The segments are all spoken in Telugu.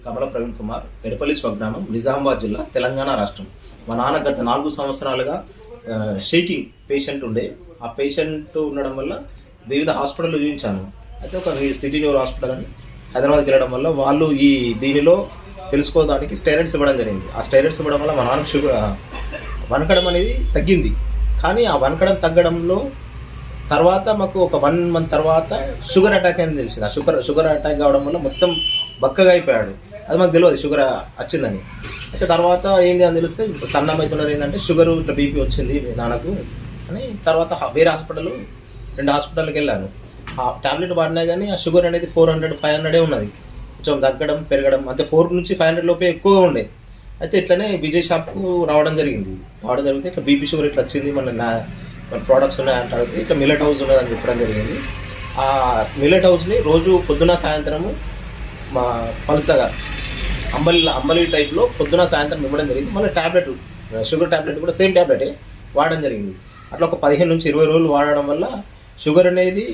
కమల ప్రవీణ్ కుమార్, ఎడపల్లి స్వగ్రామం, నిజామాబాద్ జిల్లా, తెలంగాణ రాష్ట్రం. మా నాన్న గత 4 సంవత్సరాలుగా షేకింగ్ పేషెంట్ ఉండే. ఆ పేషెంట్ ఉండడం వల్ల వివిధ హాస్పిటల్లో చూపించాను. అయితే ఒక సిటీ న్యూరో హాస్పిటల్ అని హైదరాబాద్కి వెళ్ళడం వల్ల వాళ్ళు ఈ దీనిలో తెలుసుకోవడానికి స్టెరాయిడ్స్ ఇవ్వడం జరిగింది. ఆ స్టెరాయిడ్స్ ఇవ్వడం వల్ల మా నాన్న షుగర్ వనకడం అనేది తగ్గింది. కానీ ఆ వనకడం తగ్గడంలో తర్వాత మాకు ఒక 1 month తర్వాత షుగర్ అటాక్ అని తెలిసింది. ఆ షుగర్ అటాక్ కావడం వల్ల మొత్తం బక్కగా అయిపోయాడు. అది మాకు తెలియదు షుగర్ వచ్చిందని. అయితే తర్వాత ఏంది అని తెలిస్తే సన్నం అవుతున్నారు. ఏంటంటే షుగర్ ఇట్లా బీపీ వచ్చింది నాన్నకు అని. తర్వాత వేరే హాస్పిటల్ 2 హాస్పిటల్కి వెళ్ళాను. ఆ ట్యాబ్లెట్ వాడినా కానీ ఆ షుగర్ అనేది 400, 500 ఉన్నది. కొంచెం తగ్గడం పెరగడం అంటే 4 నుంచి 500 లోపే ఎక్కువగా ఉండే. అయితే ఇట్లనే విజయ్ షాప్కు రావడం జరిగింది. జరిగితే ఇట్లా బీపీ షుగర్ ఇట్లా వచ్చింది, మన ప్రోడక్ట్స్ ఉన్నాయంటే అడిగితే ఇట్లా మిల్లెట్ హౌస్ ఉన్నదని చెప్పడం జరిగింది. ఆ మిల్లెట్ హౌస్ని రోజు పొద్దున సాయంత్రము మా పలుసగా అంబలి టైప్లో పొద్దున సాయంత్రం ఇవ్వడం జరిగింది. మళ్ళీ ట్యాబ్లెట్ షుగర్ ట్యాబ్లెట్ కూడా సేమ్ ట్యాబ్లెటే వాడడం జరిగింది. అట్లా ఒక 15 నుంచి 20 రోజులు వాడడం వల్ల షుగర్ అనేది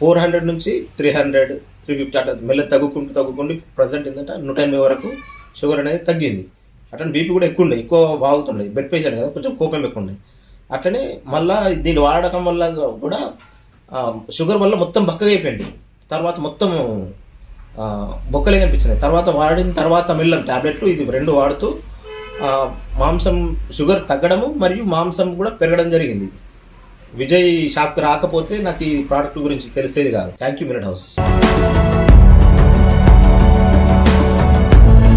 400 నుంచి 300, 350 అట్లా మెల్ల తగ్గుకుంటూ ప్రజెంట్ ఏంటంటే 180 వరకు షుగర్ అనేది తగ్గింది. అట్లనే బీపీ కూడా ఎక్కువ వాగుతుండే. బెడ్ పేషెంట్ కదా, కొంచెం కోపం ఎక్కువ ఉండే. అట్లనే మళ్ళీ దీన్ని వాడకం వల్ల కూడా షుగర్ వల్ల మొత్తం బక్కగా అయిపోయింది. తర్వాత మొత్తం బొక్కలే కనిపించినాయి. తర్వాత వాడిన తర్వాత మెల్లం ట్యాబ్లెట్లు ఇది 2 వాడుతూ మాంసం షుగర్ తగ్గడము మరియు మాంసం కూడా పెరగడం జరిగింది. విజయ్ షాప్కి రాకపోతే నాకు ఈ ప్రోడక్ట్ గురించి తెలిసేది కాదు. Thank you millet house.